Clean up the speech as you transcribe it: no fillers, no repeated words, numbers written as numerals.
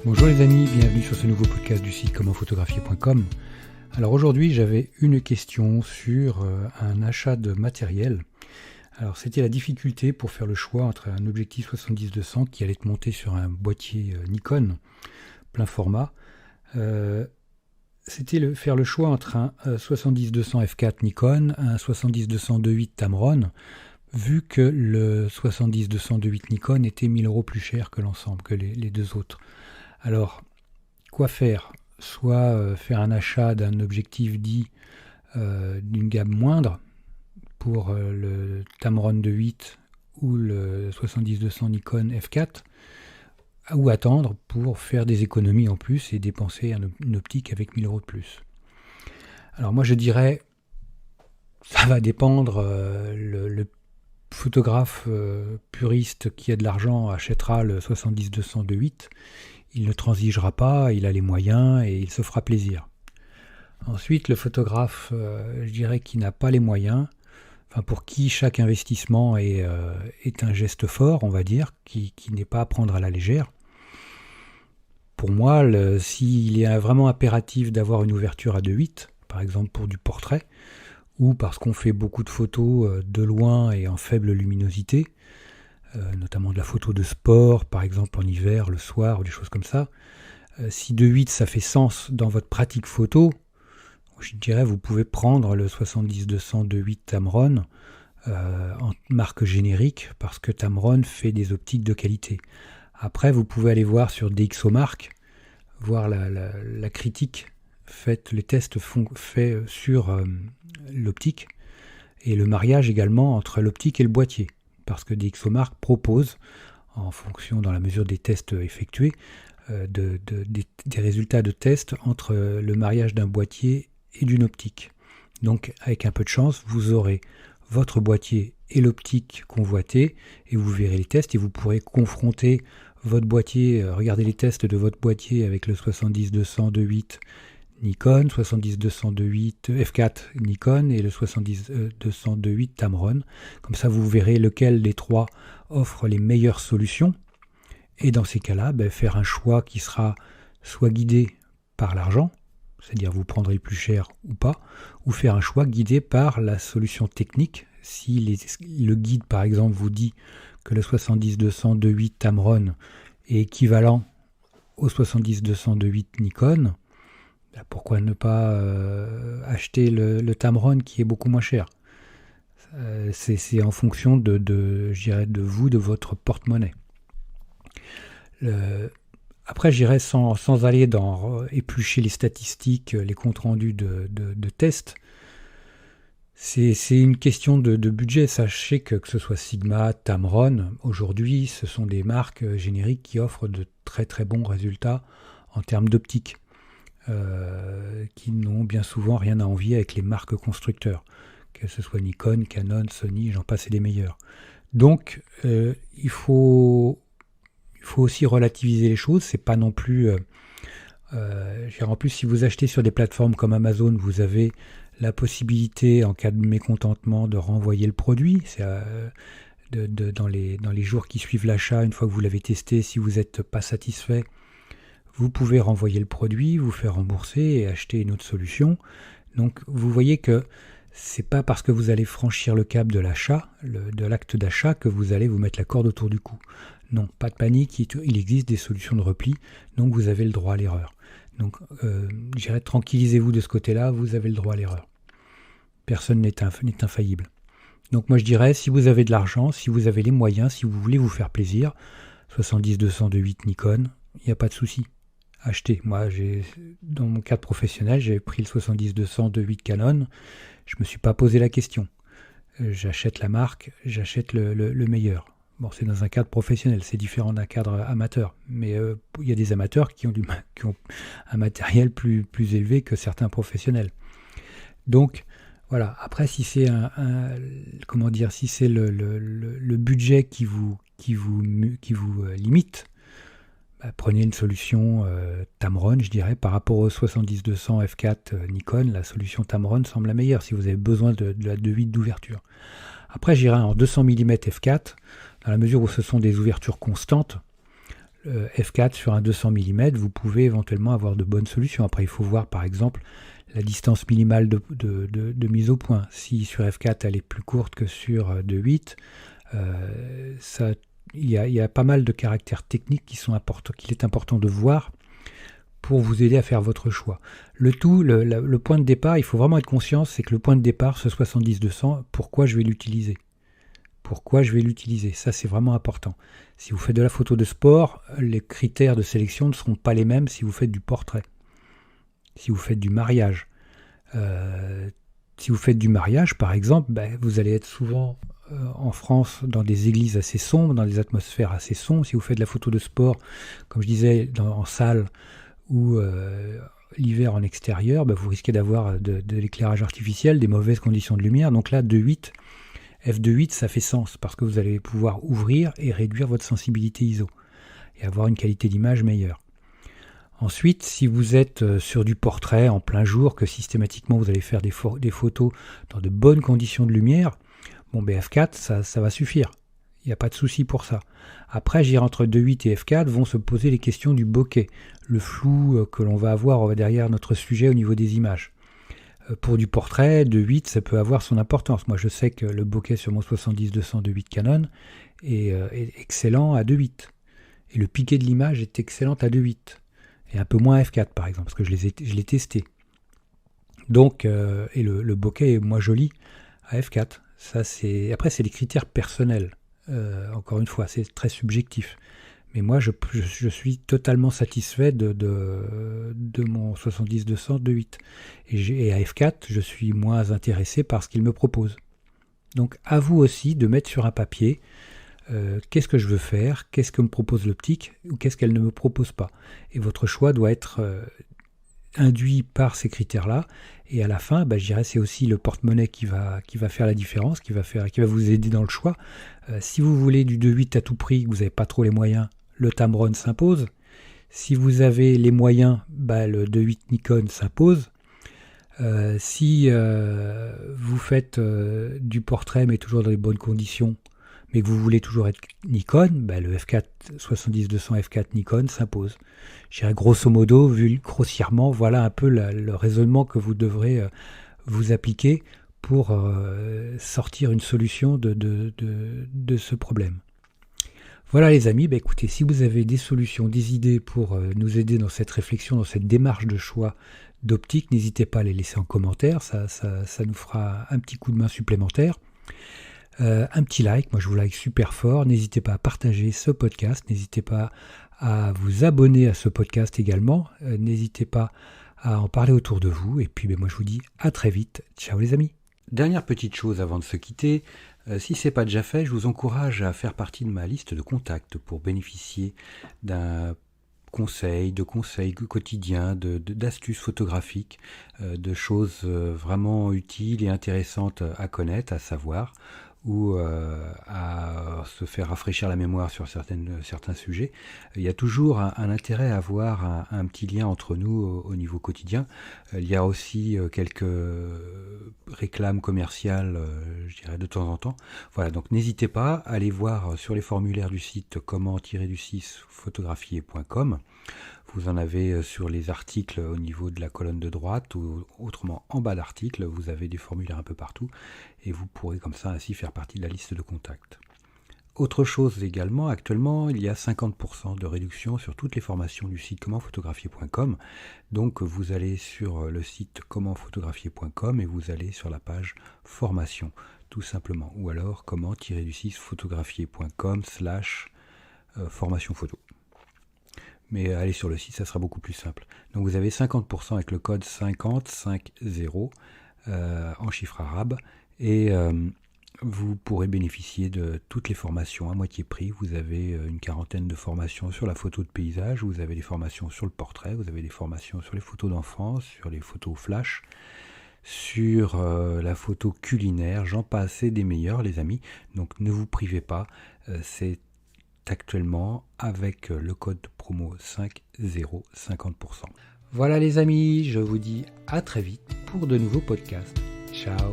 Bonjour les amis, bienvenue sur ce nouveau podcast du site commentphotographier.com. Alors aujourd'hui j'avais une question sur un achat de matériel. Alors c'était la difficulté pour faire le choix entre un objectif 70-200 qui allait être monté sur un boîtier Nikon plein format. C'était faire le choix entre un 70-200 f4 Nikon, un 70-200 2.8 Tamron, vu que le 70-200 2.8 Nikon était 1000 € plus cher que l'ensemble, que les deux autres. Alors, quoi faire ? Soit faire un achat d'un objectif dit d'une gamme moindre pour le Tamron 2.8 ou le 70-200 Nikon f4, ou attendre pour faire des économies en plus et dépenser une optique avec 1000 € de plus. Alors moi je dirais, ça va dépendre, le photographe puriste qui a de l'argent achètera le 70-200 2.8. Il ne transigera pas, il a les moyens et il se fera plaisir. Ensuite, le photographe, je dirais, qui n'a pas les moyens, pour qui chaque investissement est un geste fort, on va dire, qui n'est pas à prendre à la légère. Pour moi, s'il est vraiment impératif d'avoir une ouverture à 2.8, par exemple pour du portrait, ou parce qu'on fait beaucoup de photos de loin et en faible luminosité, notamment de la photo de sport, par exemple en hiver, le soir, ou des choses comme ça. Si 2.8 ça fait sens dans votre pratique photo, je dirais vous pouvez prendre le 70-200 2.8 Tamron en marque générique, parce que Tamron fait des optiques de qualité. Après, vous pouvez aller voir sur DxOMark, voir la critique faite, les tests faits sur l'optique, et le mariage également entre l'optique et le boîtier. Parce que DxOMark propose, en fonction, dans la mesure des tests effectués, des résultats de tests entre le mariage d'un boîtier et d'une optique. Donc, avec un peu de chance, vous aurez votre boîtier et l'optique convoitée, et vous verrez les tests, et vous pourrez confronter votre boîtier, regarder les tests de votre boîtier avec le 70-200 2.8 Nikon, 70-200 2.8 f4 Nikon et le 70-200 2.8 Tamron. Comme ça, vous verrez lequel des trois offre les meilleures solutions. Et dans ces cas-là, faire un choix qui sera soit guidé par l'argent, c'est-à-dire vous prendrez le plus cher ou pas, ou faire un choix guidé par la solution technique. Si le guide, par exemple, vous dit que le 70-200 2.8 Tamron est équivalent au 70-200 2.8 Nikon, pourquoi ne pas acheter le Tamron qui est beaucoup moins cher ? C'est en fonction je dirais, de vous, de votre porte-monnaie. Après, je dirais, sans aller dans éplucher les statistiques, les comptes rendus de tests, c'est une question de budget. Sachez que ce soit Sigma, Tamron, aujourd'hui, ce sont des marques génériques qui offrent de très très bons résultats en termes d'optique. Qui n'ont bien souvent rien à envier avec les marques constructeurs, que ce soit Nikon, Canon, Sony, j'en passe et des meilleurs. Donc il faut aussi relativiser les choses. C'est pas non plus en plus, si vous achetez sur des plateformes comme Amazon, vous avez la possibilité, en cas de mécontentement, de renvoyer le produit. C'est dans les jours qui suivent l'achat, une fois que vous l'avez testé, si vous n'êtes pas satisfait, vous pouvez renvoyer le produit, vous faire rembourser et acheter une autre solution. Donc vous voyez que c'est pas parce que vous allez franchir le cap de l'achat, de l'acte d'achat, que vous allez vous mettre la corde autour du cou. Non, pas de panique, il existe des solutions de repli, donc vous avez le droit à l'erreur. Donc je dirais, tranquillisez-vous de ce côté-là, vous avez le droit à l'erreur. Personne n'est infaillible. Donc moi je dirais, si vous avez de l'argent, si vous avez les moyens, si vous voulez vous faire plaisir, 70-200 2.8 Nikon, il n'y a pas de souci. Achetez. Moi, dans mon cadre professionnel, j'ai pris le 70-200 2.8 Canon. Je ne me suis pas posé la question. J'achète la marque, j'achète le meilleur. Bon, c'est dans un cadre professionnel, c'est différent d'un cadre amateur. Mais il y a des amateurs qui ont un matériel plus élevé que certains professionnels. Donc, voilà. Après, si c'est si c'est le budget qui vous limite, prenez une solution Tamron, je dirais, par rapport au 70-200 f4 Nikon, la solution Tamron semble la meilleure si vous avez besoin de la 2.8 d'ouverture. Après, j'irai en 200 mm f4, dans la mesure où ce sont des ouvertures constantes. f4 sur un 200 mm, vous pouvez éventuellement avoir de bonnes solutions. Après, il faut voir par exemple la distance minimale de mise au point. Si sur f4 elle est plus courte que sur 2.8, il y a pas mal de caractères techniques qu'il est important de voir pour vous aider à faire votre choix. Le point de départ, il faut vraiment être conscient, c'est que le point de départ, ce 70-200, pourquoi je vais l'utiliser ? Ça, c'est vraiment important. Si vous faites de la photo de sport, les critères de sélection ne seront pas les mêmes si vous faites du portrait. Si vous faites du mariage. Si vous faites du mariage, par exemple, vous allez être souvent en France dans des églises assez sombres, dans des atmosphères assez sombres. Si vous faites de la photo de sport, comme je disais, en salle ou l'hiver en extérieur, vous risquez d'avoir de l'éclairage artificiel, des mauvaises conditions de lumière. Donc là, f2.8, ça fait sens parce que vous allez pouvoir ouvrir et réduire votre sensibilité ISO et avoir une qualité d'image meilleure. Ensuite, si vous êtes sur du portrait en plein jour, que systématiquement vous allez faire des photos dans de bonnes conditions de lumière, f4, ça va suffire. Il n'y a pas de souci pour ça. Après, entre 2.8 et f4 vont se poser les questions du bokeh, le flou que l'on va avoir derrière notre sujet au niveau des images. Pour du portrait, 2.8, ça peut avoir son importance. Moi, je sais que le bokeh sur mon 70-200 2.8 Canon est excellent à 2.8. Et le piqué de l'image est excellent à 2.8. Et un peu moins à f4, par exemple, parce que je l'ai testé. Donc, et le bokeh est moins joli à f4. Après, c'est des critères personnels. Encore une fois, c'est très subjectif. Mais moi, je suis totalement satisfait de mon 70-200 2.8. Et à f4, je suis moins intéressé par ce qu'il me propose. Donc, à vous aussi de mettre sur un papier qu'est-ce que je veux faire, qu'est-ce que me propose l'optique ou qu'est-ce qu'elle ne me propose pas. Et votre choix doit être induit par ces critères-là. Et à la fin, je dirais, c'est aussi le porte-monnaie qui va faire la différence, qui va vous aider dans le choix. Si vous voulez du 2.8 à tout prix, que vous n'avez pas trop les moyens, le Tamron s'impose. Si vous avez les moyens, le 2.8 Nikon s'impose. Si vous faites du portrait, mais toujours dans les bonnes conditions, mais que vous voulez toujours être Nikon, le f4 70-200 f4 Nikon s'impose. Je dirais grosso modo, vu grossièrement, voilà un peu le raisonnement que vous devrez vous appliquer pour sortir une solution de ce problème. Voilà les amis, écoutez, si vous avez des solutions, des idées pour nous aider dans cette réflexion, dans cette démarche de choix d'optique, n'hésitez pas à les laisser en commentaire, ça nous fera un petit coup de main supplémentaire. Un petit like, moi je vous like super fort, n'hésitez pas à partager ce podcast, n'hésitez pas à vous abonner à ce podcast également, n'hésitez pas à en parler autour de vous, et puis moi je vous dis à très vite, ciao les amis. Dernière petite chose avant de se quitter, si ce n'est pas déjà fait, je vous encourage à faire partie de ma liste de contacts pour bénéficier d'un de conseils quotidiens, d'astuces photographiques, de choses vraiment utiles et intéressantes à connaître, à savoir, ou à se faire rafraîchir la mémoire sur certains sujets. Il y a toujours un intérêt à avoir un petit lien entre nous au niveau quotidien. Il y a aussi quelques réclames commerciales, je dirais, de temps en temps. Voilà, donc n'hésitez pas à aller voir sur les formulaires du site comment-photographier.com. Vous en avez sur les articles au niveau de la colonne de droite ou autrement en bas d'article, vous avez des formulaires un peu partout et vous pourrez comme ça ainsi faire partie de la liste de contacts. Autre chose également, actuellement il y a 50% de réduction sur toutes les formations du site commentphotographier.com. Donc vous allez sur le site commentphotographier.com et vous allez sur la page formation tout simplement, ou alors comment-photographier.com/formation photo. Mais allez sur le site, ça sera beaucoup plus simple. Donc vous avez 50% avec le code 5050 en chiffres arabes et vous pourrez bénéficier de toutes les formations à moitié prix. Vous avez une quarantaine de formations sur la photo de paysage, vous avez des formations sur le portrait, vous avez des formations sur les photos d'enfants, sur les photos flash, sur la photo culinaire, j'en passe, c'est des meilleurs les amis. Donc ne vous privez pas, c'est actuellement avec le code promo 50 50%. Voilà les amis, je vous dis à très vite pour de nouveaux podcasts. Ciao.